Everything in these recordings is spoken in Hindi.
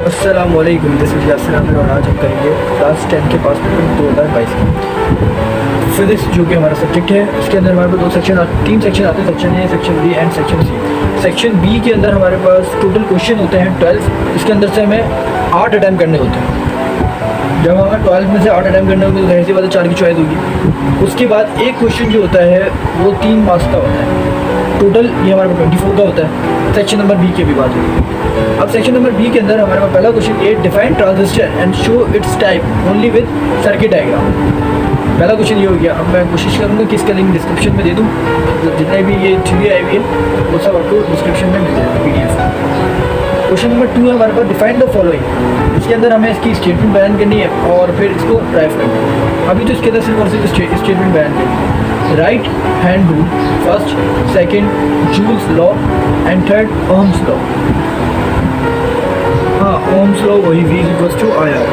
अस्सलाम वालेकुम, दिस इज़ यासिर आमिर और आज हम करेंगे क्लास 10 के पास पेपर 2022 की फिज़िक्स, जो कि हमारा सब्जेक्ट है। इसके अंदर हमारे पास तीन सेक्शन आते हैं, section A, section B and section C. Section B के अंदर हमारे पास टोटल क्वेश्चन होते हैं 12। इसके अंदर से हमें 8 अटैम्प्ट करने होते हैं। जब हमें 12 में से 8 अटैम्प्ट करने होंगे तो जाहिर सी बात है 4 की चॉइस होगी। उसके बाद एक क्वेश्चन जो होता है वो 3 मार्क्स का होता है। टोटल ये हमारे पास 24 का होता है। सेक्शन नंबर बी की भी बात होगी। अब सेक्शन नंबर बी के अंदर हमारे पास पहला क्वेश्चन ये, define transistor and show it's type only with circuit diagram. पहला क्वेश्चन ये हो गया। अब मैं कोशिश करूँगा कि इसका लिंक डिस्क्रिप्शन में दे दूँ, जितने भी ये थ्योरी आई हुई है वो सब आपको डिस्क्रिप्शन में मिल जाएगा PDF। क्वेश्चन नंबर 2 है हमारे पास, डिफाइन द फॉलोइंग। इसके अंदर हमें इसकी स्टेटमेंट बयान करनी है और फिर इसको ड्राइव करना है। अभी तो इसके अंदर सिर्फ और सिर्फ स्टेटमेंट बयान करनी है। Right hand rule, first, second joules law and third Ohm's law. हाँ, ओम्स लॉ वही V = IR।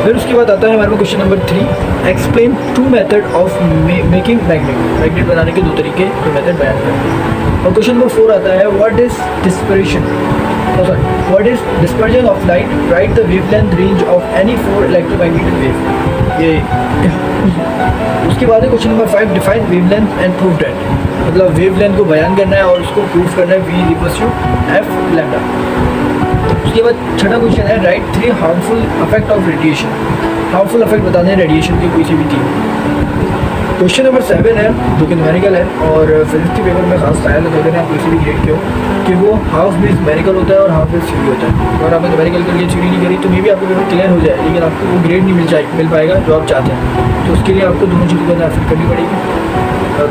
फिर उसके बाद आता है हमारे पास question number 3, explain 2 method of making magnet बनाने के 2 तरीके, तो मेथड बयान करें। और क्वेश्चन नंबर 4 आता है, what is what is dispersion of light, write the wavelength range of any 4 electromagnetic wave। ये उसके बाद है question number 5, define wavelength and prove that. मतलब वेवलेंथ को बयान करना है और उसको प्रूव करना है V = F लैम्डा। उसके बाद छठा क्वेश्चन है, right 3 harmful effect of radiation. Harmful effect बताने हैं रेडिएशन के कोई से भी 3। क्वेश्चन नंबर 7 है जो कि न्यूमेरिकल है और फिजिक्स के पेपर में खास ख्याल रखते हैं आप किसी भी ग्रेड के हो कि वो हाफ बेस न्यूमेरिकल होता है और हाफ बेस थ्योरी होता है। और आपने न्यूमेरिकल के लिए थ्योरी नहीं करी तो मे भी आपको पेपर क्लियर हो जाए, लेकिन आपको वो ग्रेड नहीं मिल पाएगा जो आप चाहते हैं। तो उसके लिए आपको दोनों चीज़ों को हासिल करनी पड़ेगी।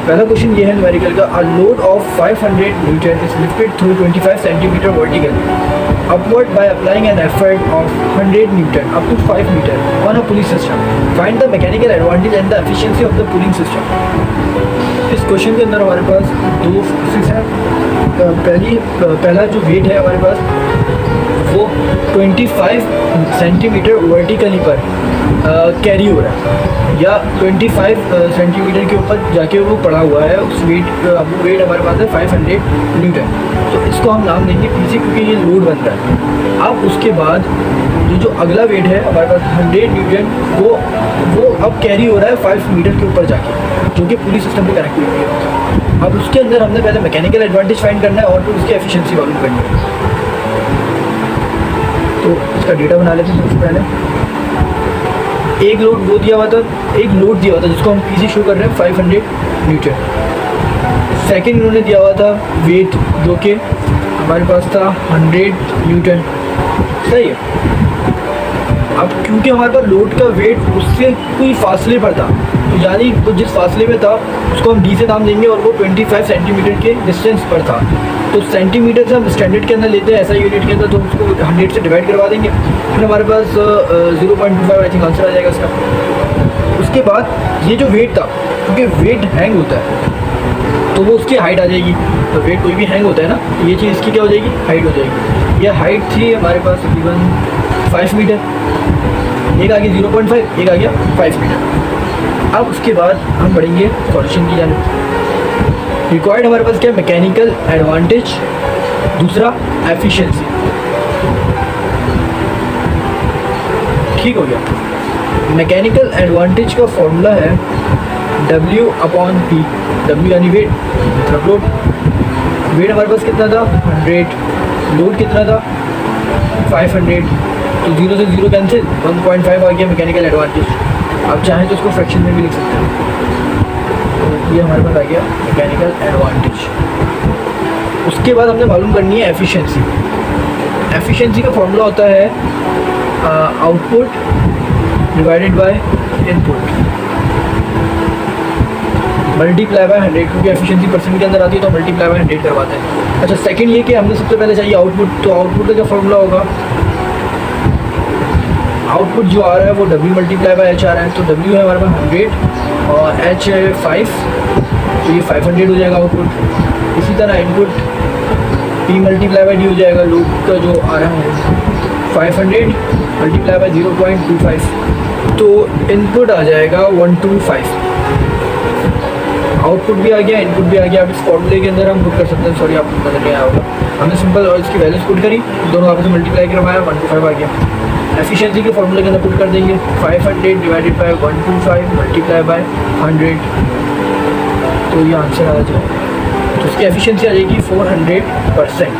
पहला क्वेश्चन ये है न्यूमेरिकल का, a load of 500 Newton is lifted through 25 centimetre vertical upward by applying an effort of 100 Newton up to 5 meter on a pulley system. Find the mechanical advantage and the efficiency of the pulling system. इस क्वेश्चन के अंदर हमारे पास 2 फोर्सेस हैं। पहला जो वेट है हमारे पास वो 25 सेंटीमीटर वर्टिकली पर कैरी हो रहा है या 25 सेंटीमीटर के ऊपर जाके वो पड़ा हुआ है। उस वेट हमारे पास है 500 न्यूटन। तो इसको हम नाम देंगे PC क्योंकि ये लोड बन रहा है। अब उसके बाद ये जो अगला वेट है हमारे पास 100 न्यूटन, वो अब कैरी हो रहा है 5 मीटर के ऊपर जाके, जो कि पूरी सिस्टम पे कनेक्ट हुई है। अब उसके अंदर हमने पहले मैकेनिकल एडवांटेज फाइंड करना है और फिर उसकी एफिशिएंसी मालूम करनी है। तो इसका डेटा बना लेते हैं। सबसे पहले एक लोड वो दिया हुआ था, एक लोड दिया हुआ था जिसको हम PC शो कर रहे हैं 500 न्यूटन। सेकंड उन्होंने दिया हुआ था वेट जो कि हमारे पास था 100 न्यूटन। सही है। अब क्योंकि हमारे पास लोड का वेट उससे कोई फासले पर था, तो यानी तो जिस फासले में था उसको हम D से नाम देंगे और वो 25 सेंटीमीटर के डिस्टेंस पर था। तो सेंटीमीटर से हम स्टैंडर्ड के अंदर लेते हैं, ऐसा यूनिट के अंदर, तो उसको 100 से डिवाइड करवा देंगे। फिर हमारे पास 0.25 आई थिंक आंसर आ जाएगा इसका। उसके बाद ये जो वेट था, क्योंकि वेट हैंग होता है तो वो उसकी हाइट आ जाएगी। तो वेट कोई भी हैंग होता है ना, तो ये चीज़ इसकी क्या हो जाएगी, हाइट हो जाएगी। यह हाइट थी हमारे पास तकरीबन 5 मीटर, एक आ गया 0.5, एक आ गया 5 मीटर। अब उसके बाद हम बढ़ेंगे सॉल्यूशन की जाने। रिक्वायर्ड हमारे पास क्या, मैकेनिकल एडवांटेज, दूसरा एफिशिएंसी। ठीक हो गया। मैकेनिकल एडवांटेज का फॉर्मूला है W/P। W यानी वेट, मतलब लोड। वेट हमारे पास कितना था 100, लोड कितना था 500, तो 0 से 0 कैंसिल, 1.5 आ गया मैकेनिकल एडवांटेज। आप चाहें तो इसको फ्रैक्शन में भी लिख सकते हैं। तो ये हमारे पास आ गया मैकेनिकल एडवांटेज। उसके बाद हमने मालूम करनी है एफिशिएंसी। एफिशिएंसी का फॉर्मूला होता है output divided by input multiply by 100, क्योंकि एफिशिएंसी परसेंट के अंदर आती है तो मल्टीप्लाई बाय 100 करवाते हैं। अच्छा, सेकंड ये कि हमने सबसे पहले चाहिए आउटपुट। तो आउटपुट का क्या फॉर्मूला होगा, आउटपुट जो आ रहा है वो W/H आ रहा है। तो W है हमारे पास 100 और H है 5, तो ये 500 हो जाएगा आउटपुट। इसी तरह इनपुट P/D हो जाएगा, लोड का जो आ रहा है 500 मल्टीप्लाई बाय 0.25, तो इनपुट आ जाएगा 125। आउटपुट आउटपुट भी आ गया, इनपुट भी आ गया। अब इस फॉर्मूले के अंदर हम पुट कर सकते हैं, सॉरी आपको नजर नहीं आया होगा, हमने सिंपल और इसकी वैल्यूज पुट करी, दोनों आपस में मल्टीप्लाई करवाया, 125 आ गया। एफिशिएंसी के फॉर्मूले के अंदर पुट कर देंगे 500 डिवाइडेड बाय 125 मल्टीप्लाई बाय 100, तो ये आंसर आ जाएगा। तो इसकी एफिशिएंसी आ जाएगी 400%।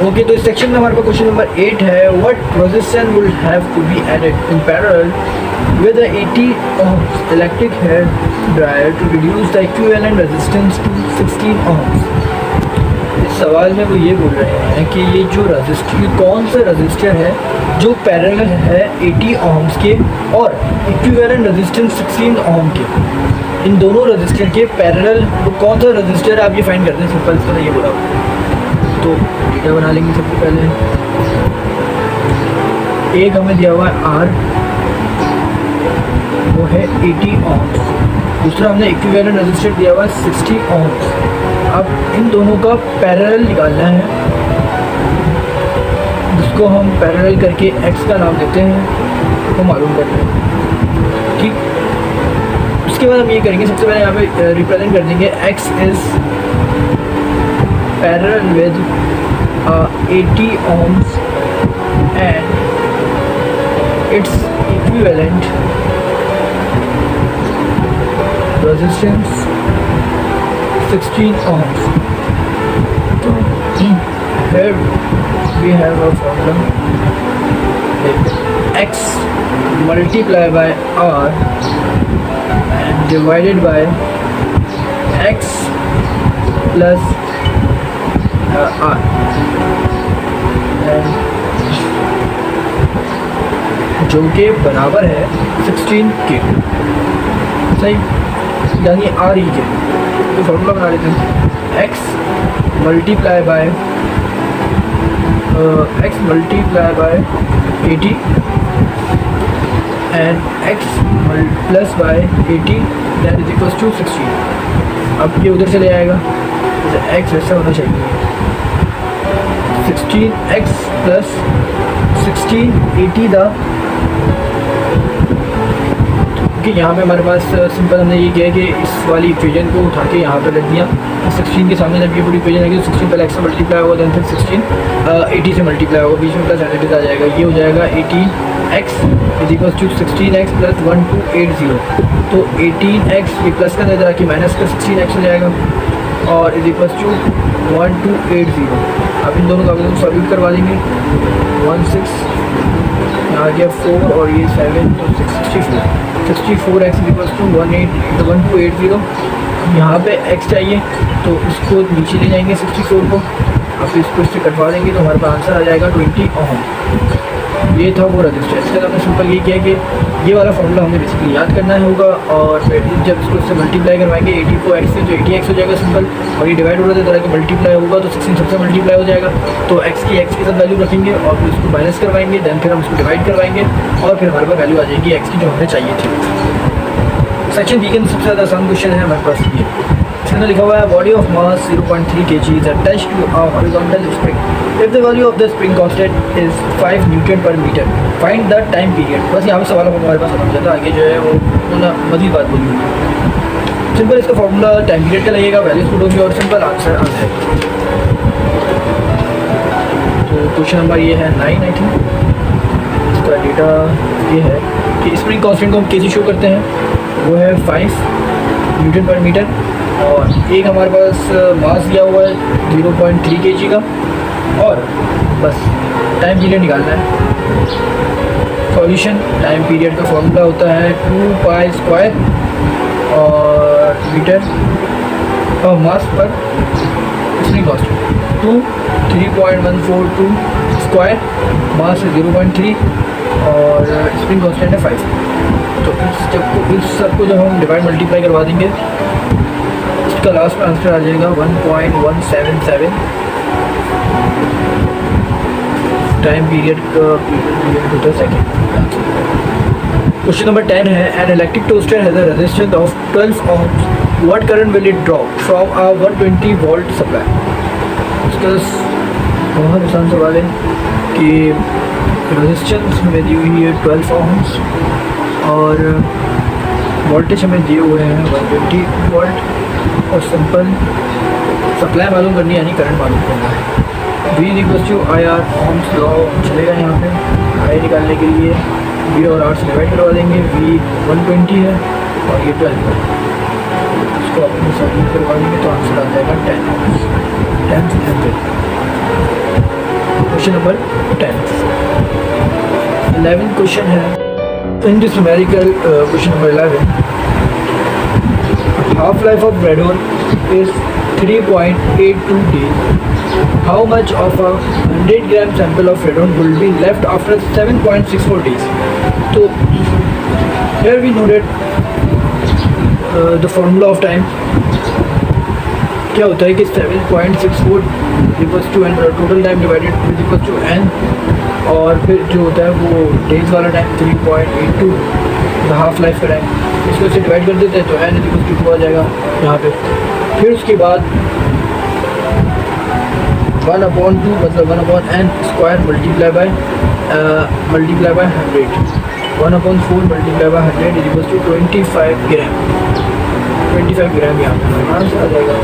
ओके, तो इस सेक्शन में हमारे पास क्वेश्चन नंबर 8 है, what resistance will have to be added in parallel with the 80 ohms electric hair dryer to reduce the equivalent resistance to 16 ohms। इस सवाल में वो ये बोल रहे हैं कि ये जो रजिस्टर, कौन सा रजिस्टर है जो पैरेलल है 80 ohms के और इक्विवेलेंट रेजिस्टेंस 16 ohm के, इन दोनों रजिस्टर के पैरेलल वो कौन सा रजिस्टर है, आप ये फाइंड करते हैं। सिंपल इसका ये बोला, तो डेटा बना लेंगे। सबसे पहले एक हमें दिया हुआ है R, वो है 80 ohms, दूसरा हमने इक्विवेलेंट रेजिस्टर दिया हुआ है 60 ohms। अब इन दोनों का पैरेलल निकालना है, जिसको हम पैरेलल करके x का नाम देते हैं, वो मालूम करते हैं। ठीक, उसके बाद हम ये करेंगे, सबसे पहले यहाँ पे रिप्रेजेंट कर देंगे x is parallel with 80 ohms and its equivalent resistance 16 ohms। So here we have a formula, x multiplied by r and divided by x plus r, and जो कि बराबर है 16 के, सही, यानी आर ई के। तो फॉर्मूला बना लेते हैं, x multiply by 80 and x plus by 80 that is equals to 16। अब ये उधर से ले आएगा, x ऐसा होना चाहिए 16x प्लस 16 80 द, कि यहाँ पे हमारे पास सिंपल हमने ये किया है कि इस वाली इक्वेशन को उठा के यहाँ पे रख दिया। 16 के सामने जब ये पूरी इक्वेशन आएगी तो 16 पहले x से मल्टीप्लाई होगा, देन फिर 16 80 से मल्टीप्लाई होगा, बीच में प्लस एडिट आ जाएगा, ये हो जाएगा 18x is equals to 16x plus 1280। तो 18x ये प्लस का नजर आके माइनस का 16x हो जाएगा और इज इक्वल्स टू 1280। अब इन दोनों का सॉल्यूट करवा देंगे, 16 यहाँ आ गया 4 और ये 7, तो 64x इक्वल्स टू 1280। यहाँ पे x चाहिए तो इसको नीचे ले जाएंगे 64 को, अब इसको इससे कटवा देंगे तो हमारे पास आंसर आ जाएगा 20 ohm। ये था वो रजिस्टर। इसके बाद हमने सिंपल ये किया कि ये वाला फॉर्मूला हमें बेसिकली याद करना होगा और फिर जब इसको इससे मल्टीप्लाई करवाएंगे 80 को x से, तो 80x हो जाएगा सिंपल, और ये डिवाइड हो रहा है तरह कि मल्टीप्लाई होगा तो 16 सबसे मल्टीप्लाई हो जाएगा, तो x के साथ वैल्यू रखेंगे और फिर इसको माइनस करवाएंगे, देन फिर हम इसको डिवाइड करवाएंगे और फिर हमारे पास वैल्यू आ जाएगी x की जो हमें चाहिए थी। सेक्शन बी के अंदर सबसे ज़्यादा आसान क्वेश्चन है हमारे पास ये, इसमें लिखा हुआ है body of mass 0.3 kg is attached to a horizontal spring. If the value of the spring constant is 5 Newton per meter, find the time period। बस यहाँ पे सवाल हमारे पास खत्म हो जाता है, आगे जो है वो मज़ीद बात बोली हुई है। सिंपल इसका फॉर्मूला टाइम पीरियड का लगेगा, वैल्यूज पुट होगी और सिंपल आंसर आ जाएगा। तो क्वेश्चन नंबर ये है 9 आई थिंक। इसका डेटा ये है कि स्प्रिंग कांस्टेंट को हम कैसे शो करते हैं, वो है 5 न्यूटन पर मीटर और एक हमारे पास मास दिया हुआ है 0.3 kg का और बस टाइम पीरियड निकालना है। सॉल्यूशन, टाइम पीरियड का फॉर्मूला होता है 2 पाई स्क्वायर और मीटर और मास पर स्प्रिंग कांस्टेंट 3.142 स्क्वायर, मास है 0.3 और स्प्रिंग कांस्टेंट है 5। तो इस सबको जब हम डिवाइड मल्टीप्लाई करवा देंगे इसका लास्ट में आंसर आ जाएगा 1.177 टाइम पीरियड का सेकेंड। क्वेश्चन नंबर 10 है, an electric toaster has a resistance of 12 ohms, what current will it draw from a 120 volt supply. इसका बहुत आसान सवाल है कि रेजिस्टेंस में दी हुई है 12 ohms और वोल्टेज हमें दिए हुए हैं 120 वोल्ट और सिंपल सप्लाई मालूम करनी है, यानी करंट मालूम करना है। V equals to I R Ohm's law चलेगा यहाँ पे। आई निकालने के लिए V और R से डिवाइड करवा देंगे। V 120 है और ये 12 है, इसको अपने सबमिट करवा देंगे तो आंसर आ जाएगा 10 10। Question number 10। 11 क्वेश्चन है in this numerical. Question number 11, half life of radon is 3.82 days. How much of a 100 gram sample of radon will be left after 7.64 days? So here we know that the formula of time क्या होता है कि 7.64 equals to N total time divided with equals to N, और फिर जो होता है वो डेज वाला टाइम 3.82 हाफ लाइफ का टाइम, इसको से डिवाइड कर देते हैं तो एन इक्वल्स टू 2 आ जाएगा यहाँ पे। फिर उसके बाद 1/2 मतलब 1/n square multiply by 100 1/4 multiply by 100 is equals to 25 gram. 25 gram यहाँ पे आंसर आ जाएगा।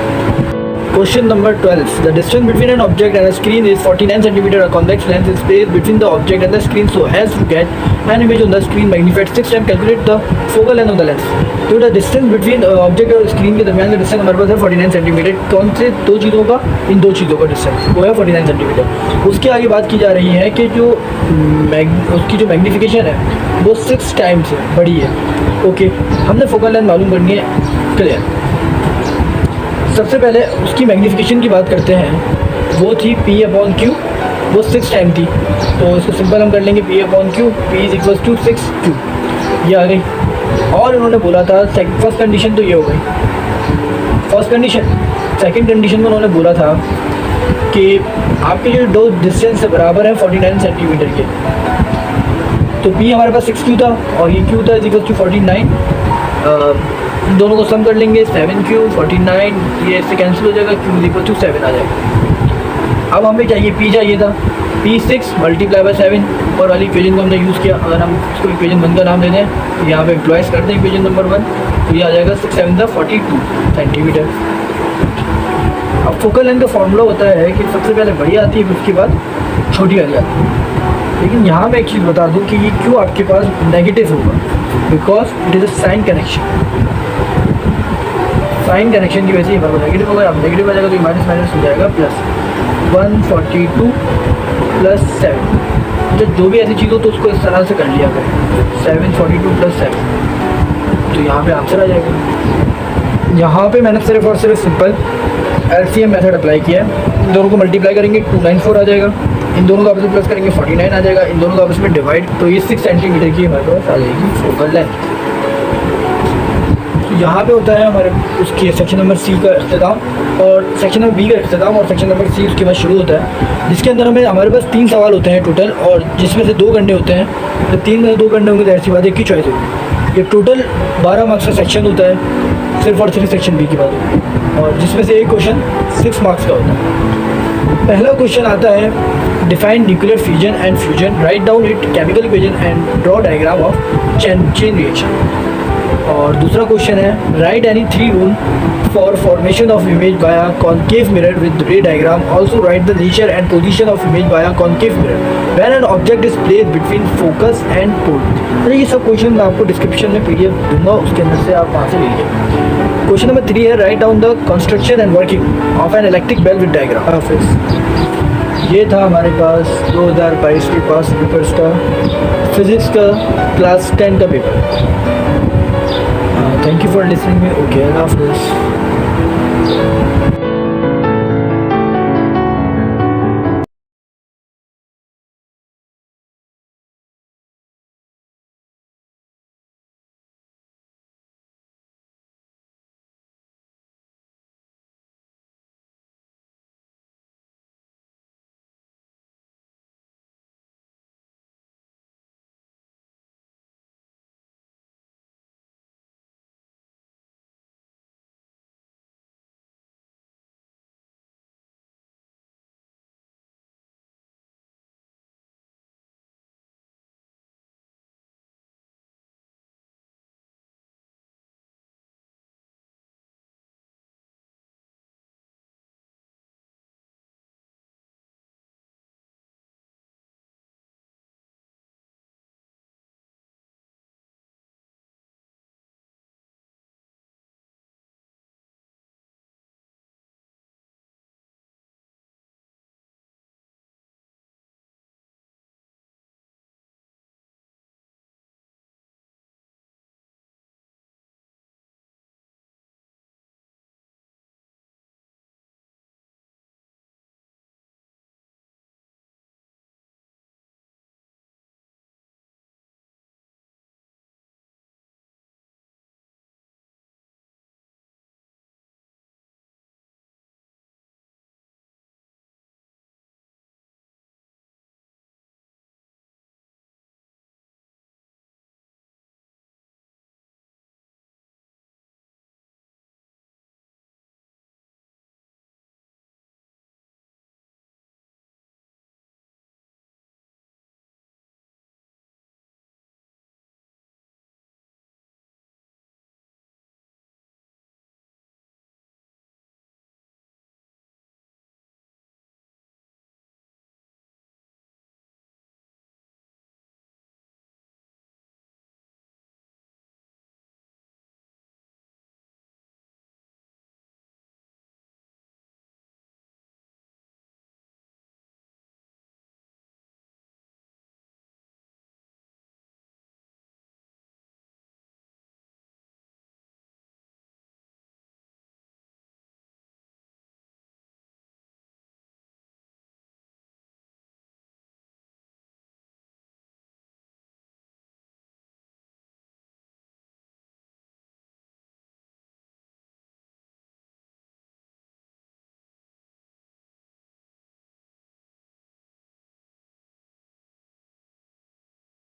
Question number 12. The distance between an object and a screen is 49 cm. A convex lens is placed between the object and the screen so as to get an image on the screen magnified 6 times. Calculate the focal length of the lens. तो the distance between object और screen के दरमियान का डिस्टेंस हमारे पास है 49 सेंटीमीटर। कौन से दो चीज़ों का? इन दो चीज़ों का डिस्टेंस वो है 49 सेंटीमीटर। उसके आगे बात की जा रही है कि जो उसकी जो मैग्नीफिकेशन है वो 6 टाइम्स है, बड़ी है। ओके, हमने फोकल लेंथ मालूम करनी है। क्लियर। सबसे पहले उसकी मैग्नीफिकेशन की बात करते हैं, वो थी P/Q, वो 6 टाइम थी, तो इसको सिंपल हम कर लेंगे P/Q, P is equals to 6Q, ये आ गई। और उन्होंने बोला था फर्स्ट कंडीशन तो ये हो गई फर्स्ट कंडीशन। सेकंड कंडीशन में उन्होंने बोला था कि आपके जो दो डिस्टेंस बराबर है 49 सेंटीमीटर के, तो P हमारे पास 6Q था और ये Q था इज इक्वल्स टू 49। दोनों को सम कर लेंगे 7Q 49, ये इससे कैंसिल हो जाएगा, Q इक्वल टू 7 आ जाएगा। अब हमें चाहिए P चाहिए था, P6 मल्टीप्लाई बाय 7 और वाली इक्वेशन को हमने यूज़ किया। अगर हम इसको इक्वेशन 1 का नाम दे दें, यहाँ पे एम्प्लॉयज़ करते हैं इक्वेशन नंबर 1, तो ये आ जाएगा 6 7 42 सेंटीमीटर। अब फोकल लेंथ का फॉर्मूला होता है कि सबसे पहले बड़ी आती है, फिर उसके बाद छोटी वाली आती है। लेकिन यहाँ मैं एक चीज़ बता दूँ कि ये क्यों आपके पास नेगेटिव होगा, because it is a sign connection. Sign connection की वजह से ये नेगेटिव होगा। अब नेगेटिव आ जाएगा तो ये माइनस माइनस हो जाएगा प्लस 142 प्लस 7। जब जो भी ऐसी चीज़ हो तो उसको इस तरह से कर लिया करें 742 प्लस 7, तो यहाँ पे आंसर आ जाएगा। यहाँ पे मैंने सिर्फ और सिर्फ सिंपल LCM मेथड अप्लाई किया है। इन दोनों को मल्टीप्लाई करेंगे 294 आ जाएगा, इन दोनों का आपस में प्लस करेंगे 49 आ जाएगा, इन दोनों का आपस में डिवाइड तो ये 6 सेंटीमीटर की हमारे पास आ जाएगी फोकल लेंथ। यहाँ पे होता है हमारे उसकी सेक्शन नंबर C का इख्तिताम और सेक्शन नंबर B का इख्तिताम, और सेक्शन नंबर C उसके बाद शुरू होता है, जिसके अंदर हमारे पास 3 सवाल होते हैं टोटल, और जिसमें से 2 करने होते हैं। तो 3 में 2 करने होंगे तो ऐसी बात है कि चॉइस होगी। ये टोटल 12 मार्क्स का सेक्शन होता है, सिर्फ और सिर्फ सेक्शन B की बात होगी, और जिसमें से एक क्वेश्चन 6 मार्क्स का होता है। पहला क्वेश्चन आता है define nuclear fusion and fusion, write down it chemical equation and draw diagram of chain reaction. और दूसरा क्वेश्चन है write any 3 rule for formation of image by a concave mirror with ray diagram, also write the nature and position of image by a concave mirror when an object is placed between focus and pole. तो ये सब क्वेश्चन मैं आपको डिस्क्रिप्शन में PDF दूंगा, उसके अंदर से आप वहाँ से लीजिए। क्वेश्चन नंबर 3 है write down the construction and working of an electric bell with diagram. ये था हमारे पास 2022 के पास पेपर्स का फिजिक्स का क्लास 10 का पेपर। Thank you for listening me. Okay, अल्लाह हाफ़िज़।